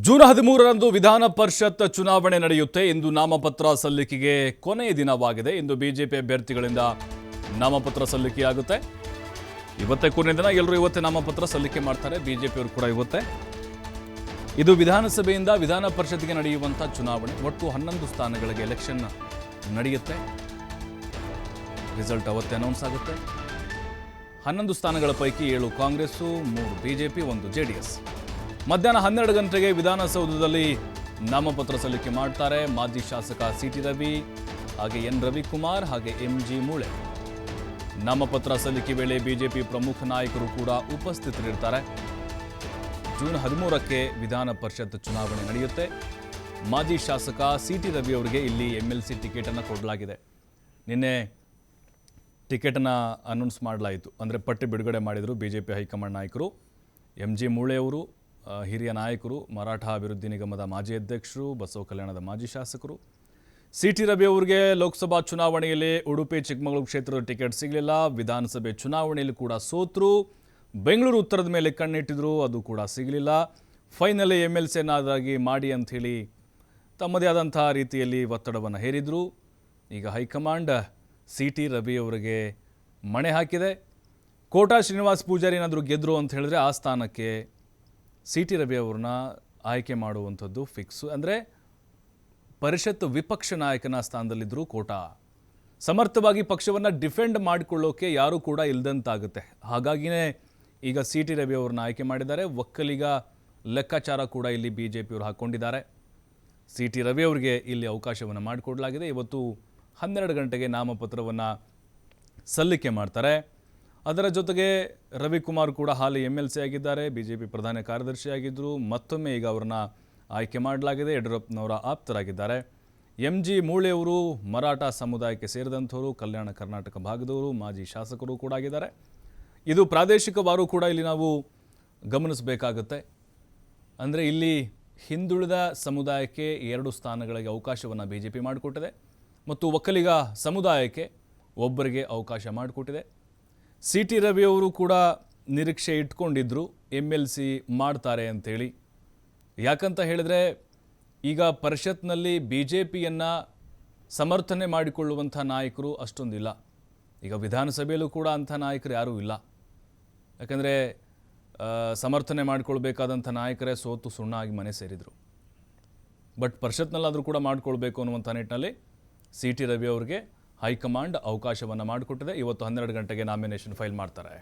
June 13ರಂದು ವಿಧಾನ ಪರಿಷತ್ ಚುನಾವಣೆ ನಡೆಯುತ್ತೆ. ಇಂದು ನಾಮಪತ್ರ ಸಲ್ಲಿಕೆಗೆ ಕೊನೆಯ ದಿನವಾಗಿದೆ. ಇಂದು ಬಿಜೆಪಿ ಅಭ್ಯರ್ಥಿಗಳಿಂದ ನಾಮಪತ್ರ ಸಲ್ಲಿಕೆಯಾಗುತ್ತೆ. ಇವತ್ತೇ ಕೊನೆಯ ದಿನ. ಎಲ್ಲರೂ ಇವತ್ತೇ ನಾಮಪತ್ರ ಸಲ್ಲಿಕೆ ಮಾಡ್ತಾರೆ. ಬಿಜೆಪಿಯವರು ಕೂಡ ಇವತ್ತೇ. ಇದು ವಿಧಾನಸಭೆಯಿಂದ ವಿಧಾನ ಪರಿಷತ್ಗೆ ನಡೆಯುವಂಥ ಚುನಾವಣೆ. ಒಟ್ಟು 11 ಸ್ಥಾನಗಳಿಗೆ ಎಲೆಕ್ಷನ್ ನಡೆಯುತ್ತೆ. ರಿಸಲ್ಟ್ ಅವತ್ತೇ ಅನೌನ್ಸ್ ಆಗುತ್ತೆ. 11 ಸ್ಥಾನಗಳ ಪೈಕಿ 7 ಕಾಂಗ್ರೆಸ್ಸು, 3 ಬಿಜೆಪಿ, 1 ಜೆಡಿಎಸ್. ಮಧ್ಯಾಹ್ನ 12 ಗಂಟೆಗೆ ವಿಧಾನಸೌಧದಲ್ಲಿ ನಾಮಪತ್ರ ಸಲ್ಲಿಕೆ ಮಾಡ್ತಾರೆ. ಮಾಜಿ ಶಾಸಕ ಸಿಟಿ ರವಿ, ಹಾಗೆ ಎನ್ ರವಿಕುಮಾರ್, ಹಾಗೆ ಎಂಜಿ ಮೂಳೆ. ನಾಮಪತ್ರ ಸಲ್ಲಿಕೆ ವೇಳೆ ಬಿಜೆಪಿ ಪ್ರಮುಖ ನಾಯಕರು ಕೂಡ ಉಪಸ್ಥಿತರಿರ್ತಾರೆ. ಜೂನ್ 13ಕ್ಕೆ ವಿಧಾನ ಪರಿಷತ್ ಚುನಾವಣೆ ನಡೆಯುತ್ತೆ. ಮಾಜಿ ಶಾಸಕ ಸಿಟಿ ರವಿ ಅವರಿಗೆ ಇಲ್ಲಿ MLC ಟಿಕೆಟನ್ನು ಕೊಡಲಾಗಿದೆ. ನಿನ್ನೆ ಟಿಕೆಟನ್ನು ಅನೌನ್ಸ್ ಮಾಡಲಾಯಿತು. ಅಂದರೆ ಪಟ್ಟಿ ಬಿಡುಗಡೆ ಮಾಡಿದರು ಬಿಜೆಪಿ ಹೈಕಮಾಂಡ್ ನಾಯಕರು. ಎಂಜಿ ಮೂಳೆ ಅವರು ಹಿರಿಯ ನಾಯಕರು, ಮರಾಠ ಅಭಿವೃದ್ಧಿ ನಿಗಮದ ಮಾಜಿ ಅಧ್ಯಕ್ಷರು, ಬಸವ ಕಲ್ಯಾಣದ ಮಾಜಿ ಶಾಸಕರು. ಸಿಟಿ ರವಿ ಅವರಿಗೆ ಲೋಕಸಭಾ ಚುನಾವಣೆಯಲ್ಲಿ ಉಡುಪಿ ಚಿಕ್ಕಮಗಳೂರು ಕ್ಷೇತ್ರದ ಟಿಕೆಟ್ ಸಿಗಲಿಲ್ಲ. ವಿಧಾನಸಭೆ ಚುನಾವಣೆಯಲ್ಲಿ ಕೂಡ ಸೋತರು. ಬೆಂಗಳೂರು ಉತ್ತರದ ಮೇಲೆ ಕಣ್ಣಿಟ್ಟಿದ್ರು, ಅದು ಕೂಡ ಸಿಗಲಿಲ್ಲ. ಫೈನಲಿ MLC ಏನಾದಾಗಿ ಮಾಡಿ ಅಂಥೇಳಿ ತಮ್ಮದೇ ಆದಂಥ ರೀತಿಯಲ್ಲಿ ಒತ್ತಡವನ್ನು ಹೇರಿದರು. ಈಗ ಹೈಕಮಾಂಡ್ ಸಿಟಿ ರವಿ ಅವರಿಗೆ ಮಣೆ ಹಾಕಿದೆ. ಕೋಟಾ ಶ್ರೀನಿವಾಸ್ ಪೂಜಾರಿ ಏನಾದರೂ ಗೆದ್ದರು ಅಂತ ಹೇಳಿದ್ರೆ ಆ ಸ್ಥಾನಕ್ಕೆ ಸಿಟಿ ರವಿ ಅವ್ರನ್ನ ಆಯ್ಕೆ ಮಾಡುವಂಥದ್ದು ಫಿಕ್ಸು. ಅಂದರೆ ಪರಿಷತ್ ವಿಪಕ್ಷ ನಾಯಕನ ಸ್ಥಾನದಲ್ಲಿದ್ದರೂ ಕೋಟಾ ಸಮರ್ಥವಾಗಿ ಪಕ್ಷವನ್ನು ಡಿಫೆಂಡ್ ಮಾಡಿಕೊಳ್ಳೋಕೆ ಯಾರೂ ಕೂಡ ಇಲ್ಲದಂತಾಗುತ್ತೆ. ಹಾಗಾಗಿಯೇ ಈಗ ಸಿಟಿ ರವಿ ಅವ್ರನ್ನ ಆಯ್ಕೆ ಮಾಡಿದ್ದಾರೆ. ಒಕ್ಕಲಿಗ ಲೆಕ್ಕಾಚಾರ ಕೂಡ ಇಲ್ಲಿ ಬಿಜೆಪಿಯವರು ಹಾಕ್ಕೊಂಡಿದ್ದಾರೆ. ಸಿಟಿ ರವಿ ಅವರಿಗೆ ಇಲ್ಲಿ ಅವಕಾಶವನ್ನು ಮಾಡಿಕೊಡಲಾಗಿದೆ. ಇವತ್ತು 12 ಗಂಟೆಗೆ ನಾಮಪತ್ರವನ್ನು ಸಲ್ಲಿಕೆ ಮಾಡ್ತಾರೆ. ಅದರ ಜೊತೆಗೆ ರವಿಕುಮಾರ್ ಕೂಡ ಹಾಲಿ MLC ಆಗಿದ್ದಾರೆ. ಬಿಜೆಪಿ ಪ್ರಧಾನ ಕಾರ್ಯದರ್ಶಿಯಾಗಿದ್ದರು. ಮತ್ತೊಮ್ಮೆ ಈಗ ಅವರನ್ನ ಆಯ್ಕೆ ಮಾಡಲಾಗಿದೆ. ಯಡಿಯೂರಪ್ಪನವರ ಆಪ್ತರಾಗಿದ್ದಾರೆ. ಎಂಜಿ ಮೂಳೆಯವರು ಮರಾಠ ಸಮುದಾಯಕ್ಕೆ ಸೇರಿದಂಥವರು, ಕಲ್ಯಾಣ ಕರ್ನಾಟಕ ಭಾಗದವರು, ಮಾಜಿ ಶಾಸಕರು ಕೂಡ ಆಗಿದ್ದಾರೆ. ಇದು ಪ್ರಾದೇಶಿಕವಾರು ಕೂಡ ಇಲ್ಲಿ ನಾವು ಗಮನಿಸಬೇಕಾಗುತ್ತೆ. ಅಂದರೆ ಇಲ್ಲಿ ಹಿಂದುಳಿದ ಸಮುದಾಯಕ್ಕೆ 2 ಸ್ಥಾನಗಳಿಗೆ ಅವಕಾಶವನ್ನು ಬಿಜೆಪಿ ಮಾಡಿಕೊಟ್ಟಿದೆ ಮತ್ತು ಒಕ್ಕಲಿಗ ಸಮುದಾಯಕ್ಕೆ ಒಬ್ಬರಿಗೆ ಅವಕಾಶ ಮಾಡಿಕೊಟ್ಟಿದೆ. ಸಿಟಿ ರವಿ ಅವರು ಕೂಡ ನಿರೀಕ್ಷೆ ಇಟ್ಕೊಂಡಿದ್ರು MLC ಮಾಡ್ತಾರೆ ಅಂಥೇಳಿ. ಯಾಕಂತ ಹೇಳಿದ್ರೆ ಈಗ ಪರಿಷತ್ನಲ್ಲಿ ಬಿಜೆಪಿಯನ್ನು ಸಮರ್ಥನೆ ಮಾಡಿಕೊಳ್ಳುವಂಥ ನಾಯಕರು ಅಷ್ಟೊಂದಿಲ್ಲ. ಈಗ ವಿಧಾನಸಭೆಯಲ್ಲೂ ಕೂಡ ಅಂಥ ನಾಯಕರು ಯಾರೂ ಇಲ್ಲ. ಯಾಕಂದರೆ ಸಮರ್ಥನೆ ಮಾಡಿಕೊಳ್ಬೇಕಾದಂಥ ನಾಯಕರೇ ಸೋತು ಸುಣ್ಣಾಗಿ ಮನೆ ಸೇರಿದರು. ಬಟ್ ಪರಿಷತ್ನಲ್ಲಾದರೂ ಕೂಡ ಮಾಡಿಕೊಳ್ಬೇಕು ಅನ್ನುವಂಥ ನಿಟ್ಟಿನಲ್ಲಿ ಸಿಟಿ ರವಿ ಅವರಿಗೆ ಹೈಕಮಾಂಡ್ ಅವಕಾಶವನ್ನು ಮಾಡಿಕೊಟ್ಟಿದೆ. ಇವತ್ತು 12 ಗಂಟೆಗೆ ನಾಮಿನೇಷನ್ ಫೈಲ್ ಮಾಡ್ತಾರೆ.